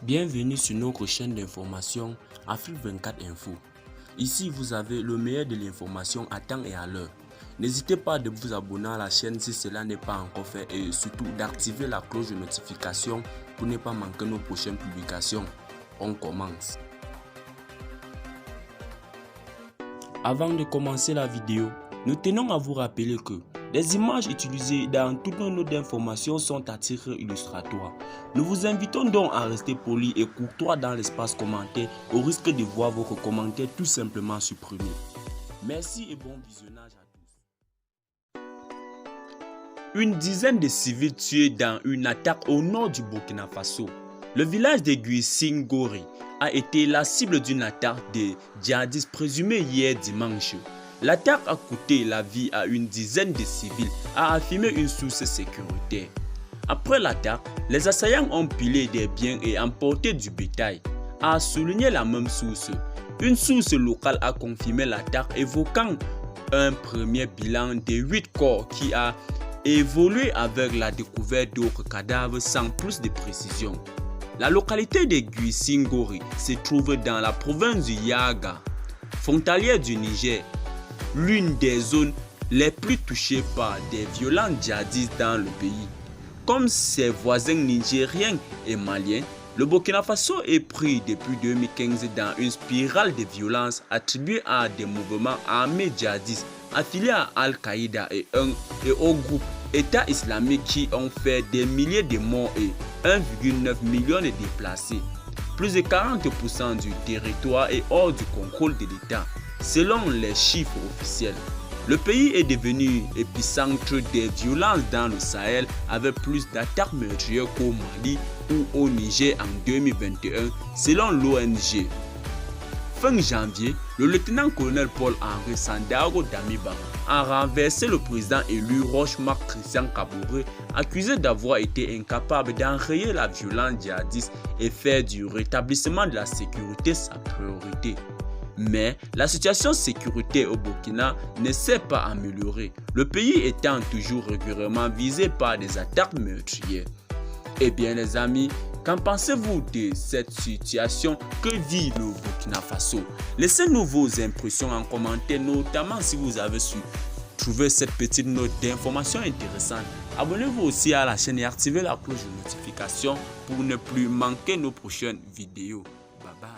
Bienvenue sur notre chaîne d'information Afrique 24 Info. Ici, vous avez le meilleur de l'information à temps et à l'heure. N'hésitez pas de vous abonner à la chaîne si cela n'est pas encore fait et surtout d'activer la cloche de notification pour ne pas manquer nos prochaines publications. On commence. Avant de commencer la vidéo, nous tenons à vous rappeler que les images utilisées dans toutes nos notes d'information sont à titre illustratoire. Nous vous invitons donc à rester poli et courtois dans l'espace commentaire au risque de voir votre commentaire tout simplement supprimé. Merci et bon visionnage à tous. Une dizaine de civils tués dans une attaque au nord du Burkina Faso. Le village de Guissingori a été la cible d'une attaque de djihadistes présumés hier dimanche. L'attaque a coûté la vie à une dizaine de civils, a affirmé une source sécuritaire. Après l'attaque, les assaillants ont pilé des biens et emporté du bétail, a souligné la même source. Une source locale a confirmé l'attaque, évoquant un premier bilan de 8 corps qui a évolué avec la découverte d'autres cadavres sans plus de précision. La localité de Guissingori se trouve dans la province du Yaga, frontalière du Niger, l'une des zones les plus touchées par des violences djihadistes dans le pays. Comme ses voisins nigériens et maliens, le Burkina Faso est pris depuis 2015 dans une spirale de violence attribuée à des mouvements armés djihadistes affiliés à Al-Qaïda et au groupe État islamique qui ont fait des milliers de morts et 1,9 million de déplacés. Plus de 40% du territoire est hors du contrôle de l'État, selon les chiffres officiels. Le pays est devenu épicentre des violences dans le Sahel avec plus d'attaques meurtrières qu'au Mali ou au Niger en 2021, selon l'ONG. Fin janvier, le lieutenant-colonel Paul-Henri Sandaogo Damiba a renversé le président élu Roch-Marc Christian Kaboré, accusé d'avoir été incapable d'enrayer la violence djihadiste et faire du rétablissement de la sécurité sa priorité. Mais la situation sécuritaire au Burkina ne s'est pas améliorée, le pays étant toujours régulièrement visé par des attaques meurtrières. Eh bien les amis, qu'en pensez-vous de cette situation que vit le Burkina Faso? Laissez-nous vos impressions en commentaire, notamment si vous avez su trouver cette petite note d'information intéressante. Abonnez-vous aussi à la chaîne et activez la cloche de notification pour ne plus manquer nos prochaines vidéos. Bye bye.